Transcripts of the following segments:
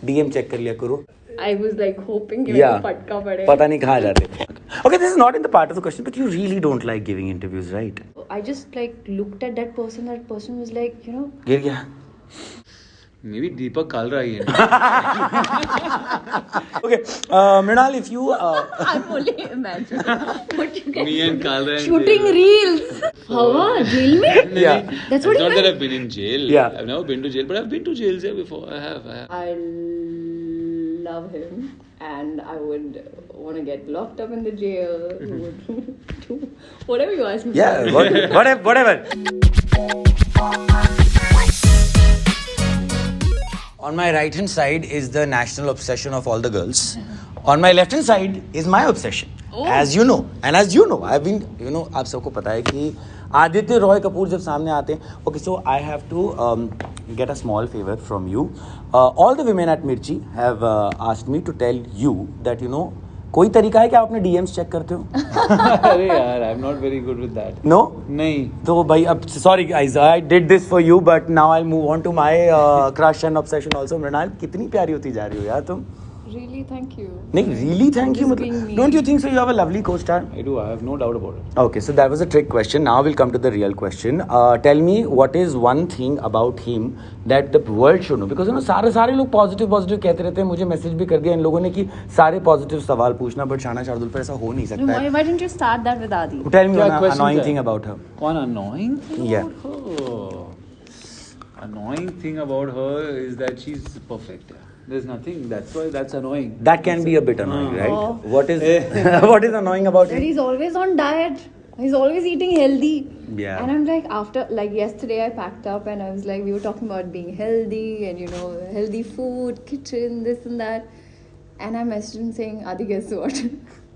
DM check कर लिया करो. I was like hoping कि मेरे को पटका पड़े. पता नहीं कहाँ जाते. Okay, this is not in the part of the question, but you really don't like giving interviews, right? I just like looked at that person. That person was like, you know. गिर गया. Maybe Deepak Kalra ही है. Okay, Mrunal, if you. I'm only imagining what you get. Me and Kalra shooting reels. Hawa, jail mein? Yeah. That's what it's you not meant? that I've been in jail. Yeah. I've never been to jail, but I've been to jails here before. I have. I love him, and I would want to get locked up in the jail. Would do whatever you ask me. Yeah, whatever. On my right hand side is the national obsession of all the girls. On my left hand side is my obsession. Oh. As you know, and as you know, I've been, आप सबको पता है कि आदित्य रॉय कपूर जब सामने आते हैं. Okay, so I have to get a small favor from you. All the women at Mirchi have asked me to tell you that कोई तरीका है कि आप अपने DMs चेक करते हो? अरे यार, I'm not very good with that. No? नहीं. तो भाई अब sorry guys, I did this for you, but now I'll move on to my crush and obsession also. Mrinal, कितनी प्यारी होती जा रही हो यार तुम. Really, thank you. नहीं, really thank you. Don't you think so? You have a lovely co-star. I do. I have no doubt about it. Okay, so that was a trick question. Now we'll come to the real question. Tell me what is one thing about him that the world should know? Because सारे लोग positive कहते रहते हैं. मुझे message भी कर दिया इन लोगों ने कि सारे positive सवाल पूछना, but शाना शार्दुल पर ऐसा हो नहीं सकता है. Why didn't you start that with Adi? Tell me one annoying thing about her. One annoying thing Yeah. about her? Annoying thing about her is that she's perfect. There's nothing. That's annoying. That can be a bit annoying, right? Oh. What is what is annoying about him? He's always on diet. He's always eating healthy. Yeah. And I'm like, after, like yesterday I packed up and I was like, we were talking about being healthy and healthy food, kitchen, this and that. And I messaged him saying, Adi, guess what?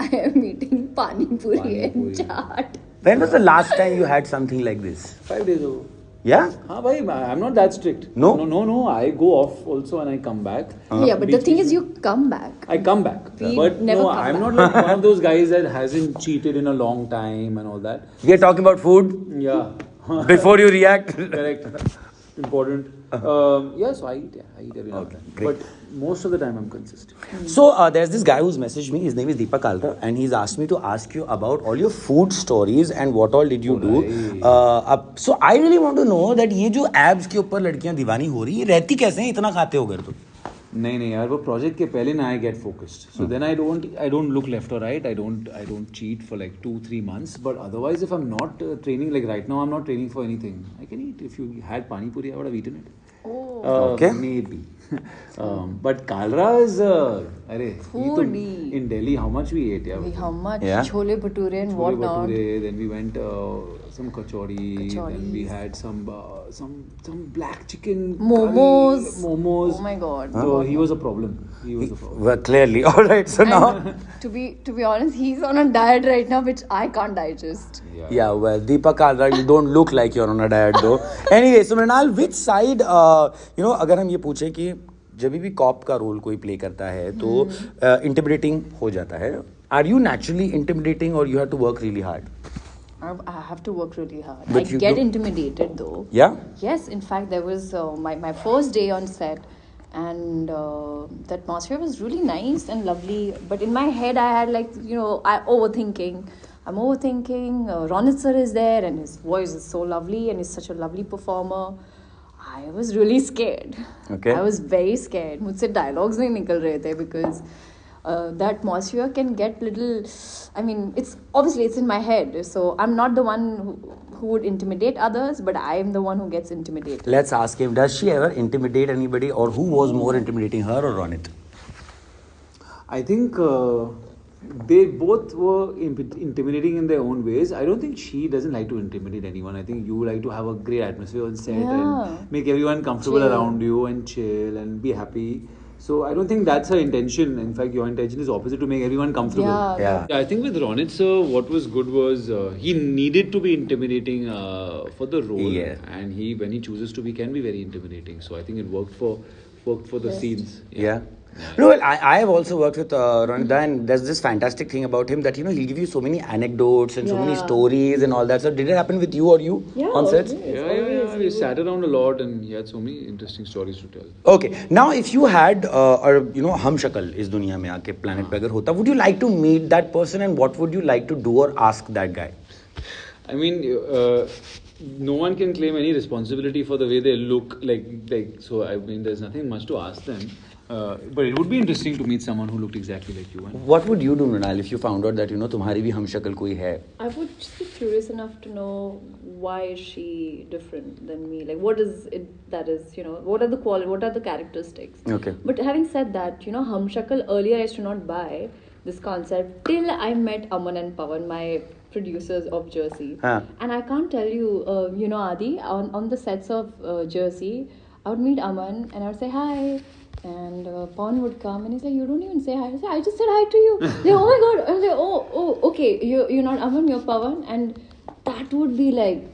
I am eating pani puri and chaat. When was the last time you had something like this? 5 days ago. Yeah? हाँ भाई, I'm not that strict. No? No. I go off also and I come back. Yeah, but the thing is, you come back. I come back. We but never no, come I'm back. not like one of those guys that hasn't cheated in a long time and all that. We are talking about food. Yeah. Before you react. Correct. Important. Yeah, so I eat every now and then. Great. But most of the time I'm consistent. So there's this guy who's messaged me. His name is Deepak Kalra, and he's asked me to ask you about all your food stories and what all did you do. So I really want to know that ये जो abs के ऊपर लड़कियां दीवानी हो रही है, रहती कैसे हैं? इतना खाते हो घर तुम? नहीं यार, वो project के पहले ना I get focused. So then I don't look left or right. I don't cheat for like 2-3 months. But otherwise, if I'm not training, like right now I'm not training for anything, I can eat. If you had pani puri, I would have eaten it. Oh. Okay. Maybe. But Kalra is Foodie. in Delhi, how much we ate? Yeah. How much? Yeah. Chole bhature and whatnot. Then we went some kachori. Then we had some black chicken Momos. Curry, momos. Oh my god. So he was a problem. Well, clearly. All right. So now. To be honest, he's on a diet right now, which I can't digest. Yeah, well, Deepak Kalra, you don't look like you're on a diet though. Anyway, so Mrunal, which side, अगर हम ये पूछे कि जब भी corp का role कोई play करता है तो intimidating हो जाता है. Are you naturally intimidating or you have to work really hard? I have to work really hard. But I get intimidated though. Yeah? Yes, in fact, there was my first day on set, and the atmosphere was really nice and lovely. But in my head, I had I'm overthinking. Ronit sir is there, and his voice is so lovely, and he's such a lovely performer. I was really scared. Okay. I was very scared. मुझसे dialogues नहीं निकल रहे थे because the atmosphere can get little. I mean, it's in my head, so I'm not the one who would intimidate others, but I am the one who gets intimidated. Let's ask him. Does she ever intimidate anybody, or who was more intimidating, her or Ronit? I think they both were intimidating in their own ways. I don't think she doesn't like to intimidate anyone. I think you like to have a great atmosphere on set and make everyone comfortable around you and chill and be happy. So I don't think that's her intention. In fact, your intention is opposite, to make everyone comfortable. Yeah. I think with Ronit sir, what was good was he needed to be intimidating for the role. Yeah. And when he chooses to be, can be very intimidating. So I think it worked for the scenes. Yeah. No, well, I have also worked with Ronita, and there's this fantastic thing about him that, he'll give you so many anecdotes and so many stories and all that. So did it happen with you or you on sets? Yeah. we sat around a lot and he had so many interesting stories to tell. Okay, now if you had हम शक्ल इस दुनिया में आके planet पे अगर होता, would you like to meet that person and what would you like to do or ask that guy? I mean, no one can claim any responsibility for the way they look like. So I mean, there's nothing much to ask them. But it would be interesting to meet someone who looked exactly like you. What would you do, Mrunal, if you found out that तुम्हारी भी हम शक्ल कोई है? I would just be curious enough to know why is she different than me. Like, what is it that is, what are the what are the characteristics? Okay. But having said that, hum shakal, earlier I used to not buy this concept till I met Aman and Pawan, my producers of Jersey. And I can't tell you, Adi, on the sets of Jersey, I would meet Aman and I would say hi. And Pawan would come and he's like, you don't even say hi. I say, I just said hi to you. Like, oh my god. I was like, oh, okay. You're not Aman, you're Pawan. And that would be like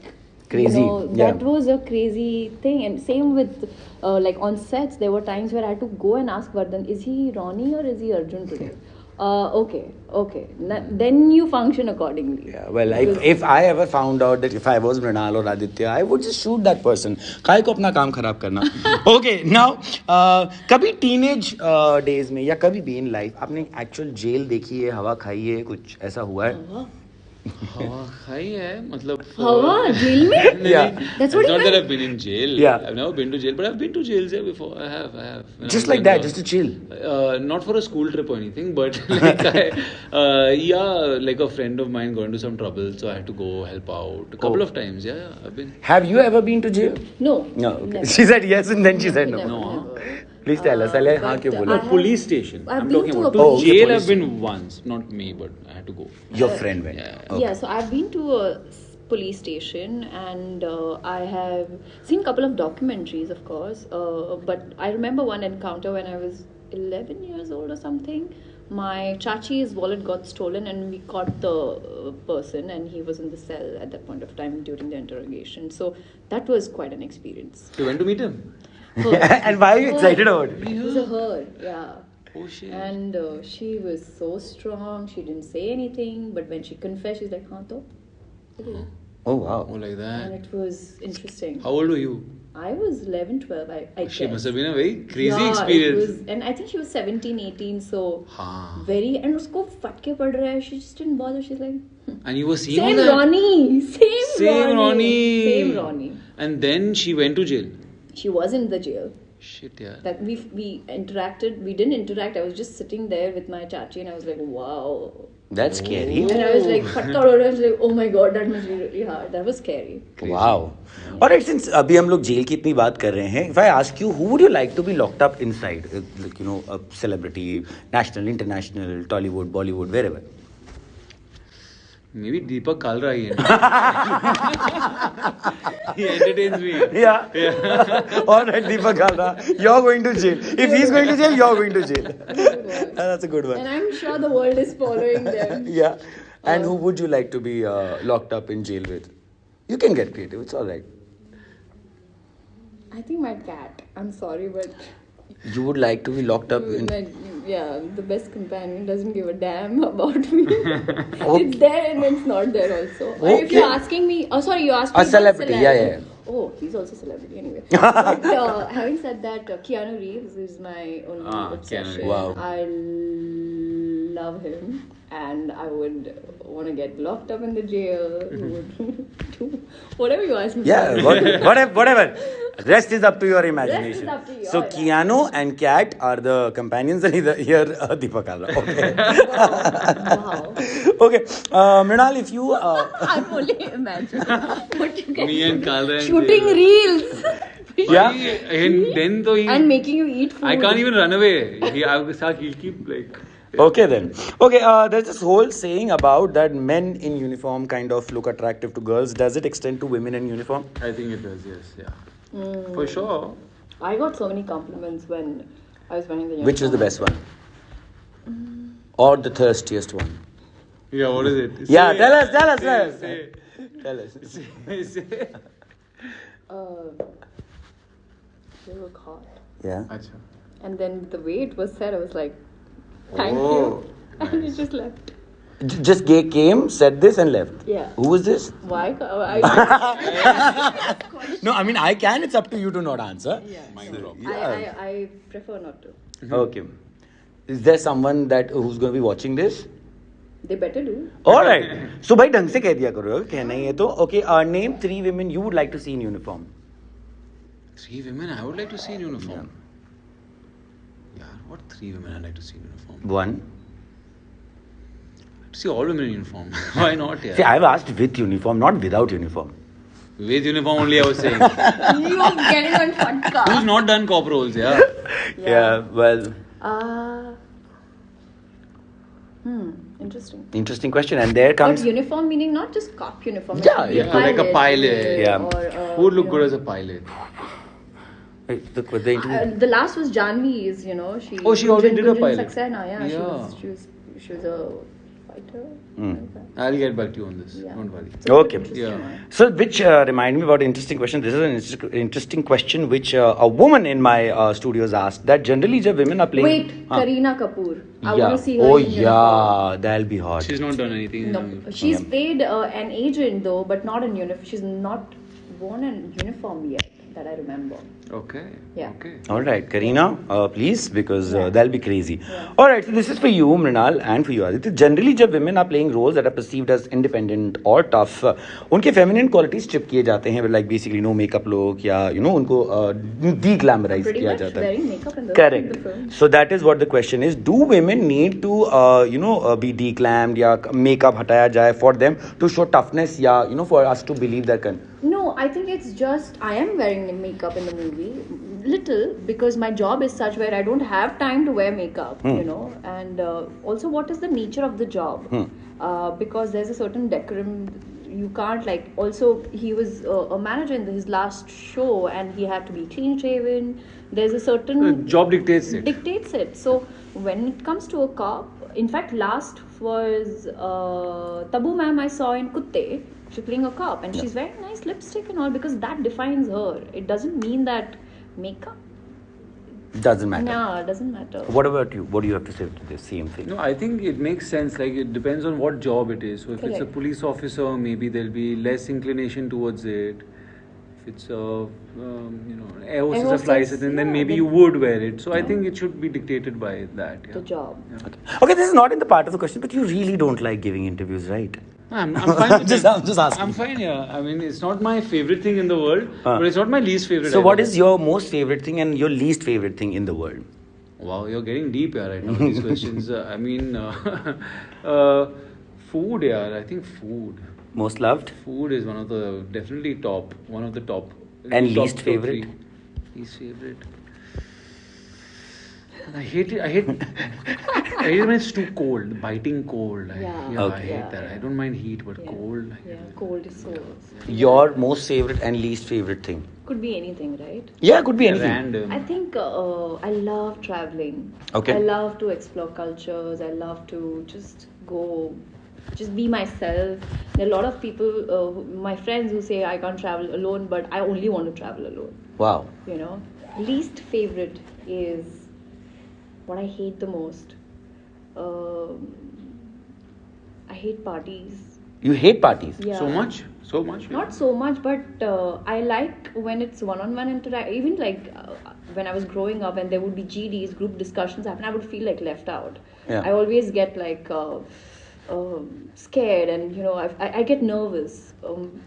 crazy. That was a crazy thing. And same with like on sets, there were times where I had to go and ask Vardhan, is he Ronnie or is he Arjun today? Okay. Then you function accordingly. Yeah, well, if I ever found out that if I was Mrunal or Aditya, I would just shoot that person. काय को अपना काम खराब करना. Okay, now कभी teenage days में या कभी भी in life आपने actual jail देखी है, हवा खाई है, कुछ ऐसा हुआ है? हवा खाई है मतलब हवा जेल में? Yeah. That's what it's you not meant? that I've been in jail. Yeah. I've never been to jail, but I've been to jails there before. I have. When Just I was like that, younger. just to chill. Not for a school trip or anything, but like like a friend of mine got into some trouble, so I had to go help out a couple of times. Yeah, I've been. Have you ever been to jail? No. No. Okay. Never. She said yes and then she said no. Never. Please tell us. पहले हाँ क्यों बोला? Police station. I've I'm been talking to about a police jail. station. I've been once, not me, but I had to go. Your friend went. Yeah. Okay. Yeah, so I've been to a police station and I have seen a couple of documentaries, of course. But I remember one encounter when I was 11 years old or something. My chachi's wallet got stolen and we caught the person and he was in the cell at that point of time during the interrogation. So that was quite an experience. So you went to meet him? Her. And why are you excited about it? It was a her, yeah. Oh shit. And she was so strong. She didn't say anything, but when she confessed, she's like, "Haan to." Oh wow. Oh, like And that. it was interesting. How old were you? I was 11, 12. I She guess. must have been a very crazy Yeah, experience. It was, and I think she was 17, 18, so हाँ. very. And usko fatke pad raha hai. She just didn't bother. She's like, And you were seeing all same that? Ronnie, same Ronnie. same Ronnie. And then she went to jail. She was in the jail. Shit, yeah. That we interacted. We didn't interact. I was just sitting there with my chachi, and I was like, wow. That's scary. And I was like, I was like, oh my god, that must be really hard. That was scary. Wow. Alright, since अभी हम लोग jail की इतनी बात कर रहे हैं, if I ask you, who would you like to be locked up inside? Like, a celebrity, national, international, Tollywood, Bollywood, wherever. Maybe Deepak Kalra he he entertains me. Yeah. Alright, Deepak Kalra, you're going to jail. If he's going to jail, you're going to jail. That's a good one. And I'm sure the world is following them. Yeah. And who would you like to be locked up in jail with? You can get creative. It's alright. I think my cat. I'm sorry, but You would like to be locked up in... the best companion doesn't give a damn about me. It's there and it's not there also. Okay. If you're asking me, you're asking A me celebrity, about yeah. Oh, he's also a celebrity anyway. But having said that, Keanu Reeves is my only obsession. Wow. I love him and I would want to get locked up in the jail. Do whatever you ask me. Yeah, whatever. Rest is up to your imagination. Rest is up to your So Keanu and Cat are the companions and here Deepak Kalra. Okay. Wow. Okay. Mrunal, if you... I'm only imagining what you can Me and Kalra. shooting reels. Yeah. And then though And making you eat food. I can't even run away. He'll keep like... Okay then. Okay, there's this whole saying about that men in uniform kind of look attractive to girls. Does it extend to women in uniform? I think it does, yes. Yeah. For sure. I got so many compliments when I was wearing the uniform. Which is the best one? Or the thirstiest one? Yeah, what is it? Yeah, Say tell us. Say. Tell us. Say. They look hot. Yeah. Acha. And then the way it was said, I was like, thank Oh, you. And nice. it just left. Just came, said this and left. Yeah. Who was this? Why? No, I mean I can. It's up to you to not answer. Yeah. Yeah. I prefer not to. Okay. Is there someone who's going to be watching this? They better do. All right. So भाई ढंग से कह दिया करो कहना ही है तो. Okay. Name 3 women you would like to see in uniform. 3 women I would like to see in uniform. Yeah. What 3 women I'd like to see in uniform? 1. To see all women in uniform. Why not? Yeah. See, I've asked with uniform, not without uniform. With uniform only, I was saying. You're getting on podcast. Who's not done cop roles? Yeah. Yeah. Well. Interesting. Interesting question, and there comes. But uniform meaning not just cop uniform. Yeah, It could be yeah. Like a pilot. Yeah. Or, Who would look good as a pilot? Wait, the interview. The last was Janvi's. She. Oh, she already did a pilot. Saxena, yeah. Yeah. She was a fighter. I'll get back to you on this. Yeah. Don't worry. So Okay. interesting Yeah. one. So, which remind me about an interesting question. This is an interesting question which a woman in my studios asked. That generally, when women are playing. Wait, Kareena Kapoor. I Yeah. want to see her. Oh in uniform. yeah, that'll be hot. She's not done anything. No, she's played an agent though, but not in uniform. She's not worn in uniform yet, that I remember. Okay. Yeah. Okay. All right, Kareena, please, because Yeah. that'll be crazy. Yeah. All right, so this is for you, Mrunal, and for you, Aditya. Generally, when women are playing roles that are perceived as independent or tough, उनके feminine qualities strip किए जाते हैं, like basically no makeup look या उनको de-glamorize Pretty किया much जाता है. wearing makeup in the Correct. film. So that is what the question is. Do women need to be de-glammed या makeup हटाया जाए for them to show toughness या for us to believe that can? No, I think it's just I am wearing makeup in the movie, little, because my job is such where I don't have time to wear makeup, and also what is the nature of the job? Because there's a certain decorum. You can't also he was a manager in his last show and he had to be clean shaven. There's a certain Job dictates it. So when it comes to a cop, in fact, last was Tabu ma'am I saw in Kutte. She's playing a cop and she's wearing nice lipstick and all because that defines her. It doesn't mean that makeup. Doesn't matter. No, it doesn't matter. What about you? What do you have to say to this same thing? No, I think it makes sense. Like it depends on what job it is. So if it's a Correct. police officer, maybe there'll be less inclination towards it. If it's a air hostess or flight attendant, then maybe you would wear it. So I think it should be dictated by that. Yeah. The job. Okay, this is not in the part of the question, but you really don't like giving interviews, right? I'm fine. With it. I'm just asking. I'm fine. Yeah. I mean, it's not my favorite thing in the world, but it's not my least favorite. So, either. what is your most favorite thing and your least favorite thing in the world? Wow, you're getting deep here right now with these questions. Food, yeah. I think food. Most loved? Food is one of the top. And top least favorite? 3. Least favorite. I hate it. I hate it when it's too cold, biting cold. Yeah. I hate that. I don't mind heat, but cold. Yeah, cold is so. Your most favorite and least favorite thing? Could be anything, right? Yeah, could be anything. Random. I think I love traveling. Okay. I love to explore cultures. I love to just be myself. There are a lot of people, my friends who say I can't travel alone, but I only want to travel alone. Wow. Least favorite is what I hate the most. I hate parties. You hate parties? Yeah. So much? Not so much, but I like when it's one-on-one interaction. Even when I was growing up and there would be GDs, group discussions happen, I would feel left out. Yeah. I always get scared and I get nervous.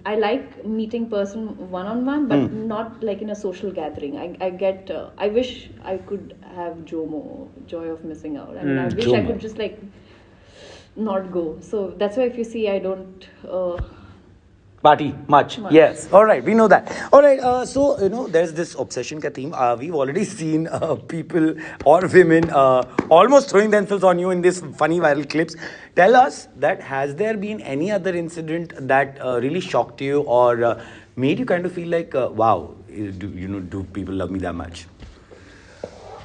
I like meeting person one-on-one, but not in a social gathering. I wish I could have JOMO, joy of missing out. I mean, I wish I JOMO. could just not go. So that's why if you see I don't Party much. Yes. All right. We know that. All right. So there's this obsession ka theme. We've already seen people or women almost throwing themselves on you in these funny viral clips. Tell us that has there been any other incident that really shocked you or made you kind of feel like, wow, do people love me that much?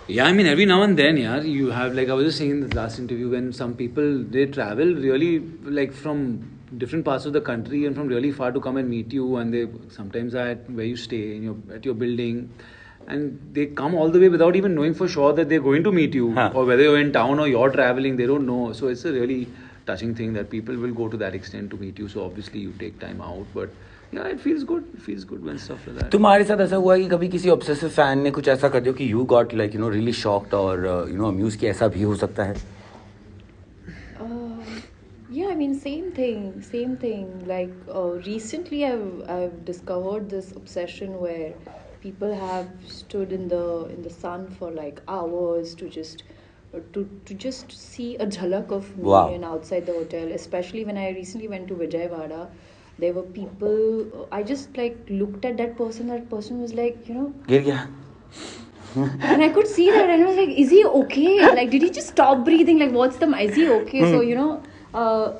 Yeah, I mean, every now and then, you have I was just saying in the last interview when some people they travel really from different parts of the country and from really far to come and meet you, and they sometimes are at where you stay at your building, and they come all the way without even knowing for sure that they're going to meet you or whether you're in town or you're traveling. They don't know, so it's a really touching thing that people will go to that extent to meet you. So obviously you take time out, but yeah, it feels good. It feels good when stuff like that. तुम्हारे साथ ऐसा हुआ कि कभी किसी obsessive fan ने कुछ ऐसा कर दिया कि you got like really shocked or amused कि ऐसा भी हो सकता है? Yeah, I mean, same thing. Like recently, I've discovered this obsession where people have stood in the sun for like hours to just see a jhalak of me. Wow. And outside the hotel, especially when I recently went to Vijayawada, there were people. I just like looked at that person. That person was like, गिर गया. And I could see that, and I was like, is he okay? Like, did he just stop breathing? Like, what's the, is he okay? So,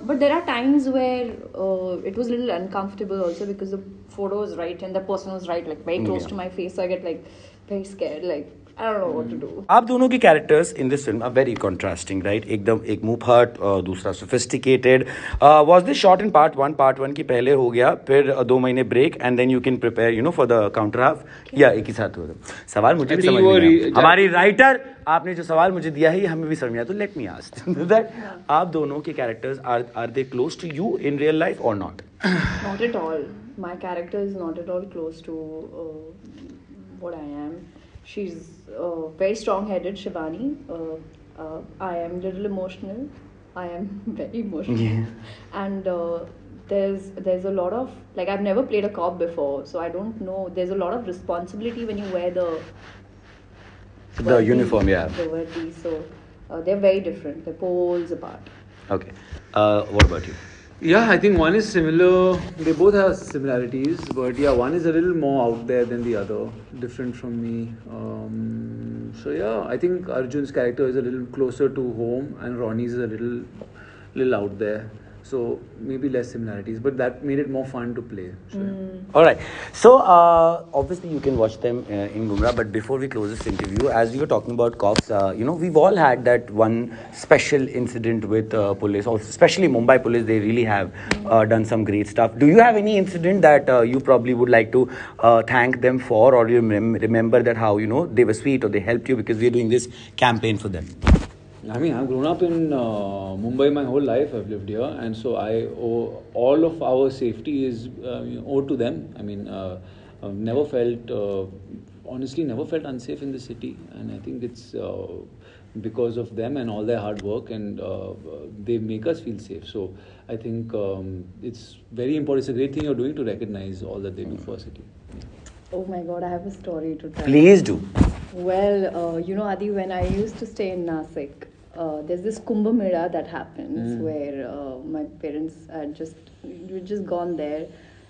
but there are times where it was a little uncomfortable also because the photo was right and the person was right, like very close to my face. So I get like very scared, like I don't know what to do. आप दोनों के characters in this film are very contrasting, right? एकदम एक मुंह फट दूसरा sophisticated. Was this shot in part 1? Part 1 की पहले हो गया, फिर 2 महीने break and then you can prepare, for the counter half. या एक ही साथ हुआ. सवाल मुझे भी समझ में आया. हमारी writer आपने जो सवाल मुझे दिया है ये हमें भी समझ में आया. तो let me ask that आप दोनों के characters are they close to you in real life or not? Not at all. My character is not at all close to what I am. She's very strong-headed, Shivani. I am a little emotional. I am very emotional. Yeah. And there's a lot of, like, I've never played a cop before, so I don't know. There's a lot of responsibility when you wear the uniform, yeah. The verdi, so they're very different. They're poles apart. Okay. What about you? Yeah, I think one is similar. They both have similarities, but yeah, one is a little more out there than the other, different from me. So yeah, I think Arjun's character is a little closer to home, and Ronnie's is a little out there. So maybe less similarities, but that made it more fun to play. So, All right. So obviously you can watch them in Gumraah. But before we close this interview, as we were talking about cops, we've all had that one special incident with police, or especially Mumbai police. They really have done some great stuff. Do you have any incident that you probably would like to thank them for, or you remember that how they were sweet or they helped you because we're doing this campaign for them? I mean, I've grown up in Mumbai my whole life. I've lived here, and so I owe all of our safety is owed to them. I mean, I've never felt, honestly, never felt unsafe in the city, and I think it's because of them and all their hard work, and they make us feel safe. So I think it's very important. It's a great thing you're doing to recognize all that they do for our city. Yeah. Oh my God, I have a story to tell. Please do. Well, Adi, when I used to stay in Nasik, there's this Kumbh Mela that happens where my parents had just gone there,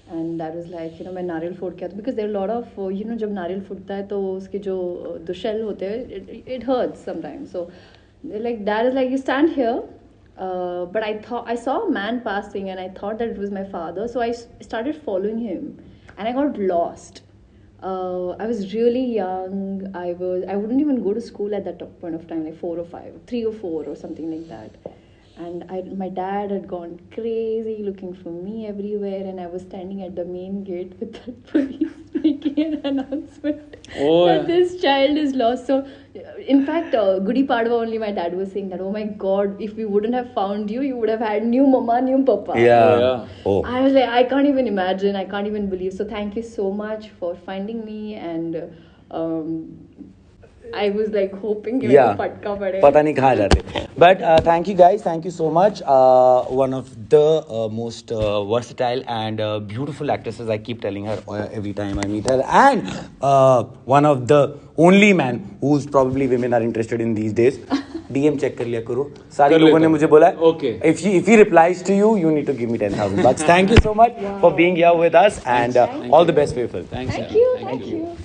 and that was like, मैं नारियल फोड़ के आता, because there are a lot of, जब नारियल फूटता है तो उसके जो the shell होते हैं, it hurts sometimes. So like dad is like, you stand here, but I saw a man passing and I thought that it was my father, so I started following him and I got lost. I was really young. I wouldn't even go to school at that point of time, like 4 or 5, 3 or 4 or something like that. And my dad had gone crazy looking for me everywhere, and I was standing at the main gate with that police making an announcement that this child is lost. So, in fact, Gudi Padwa only my dad was saying that, oh my God, if we wouldn't have found you, you would have had new mama, new papa. Yeah. Oh. I was like, I can't even imagine. I can't even believe. So thank you so much for finding me, and I was like hoping कि मेरे को फटका पड़े. पता नहीं कहाँ जाते. But thank you guys. Thank you so much. One of the most versatile and beautiful actresses. I keep telling her every time I meet her. And one of the only man who's probably women are interested in these days. DM check कर लिया करो. सारे लोगों ने मुझे बोला. Okay. If he replies to you, you need to give me 10,000 bucks. Thank you so much for being here with us, and all the best for your film. Thanks. Thank you.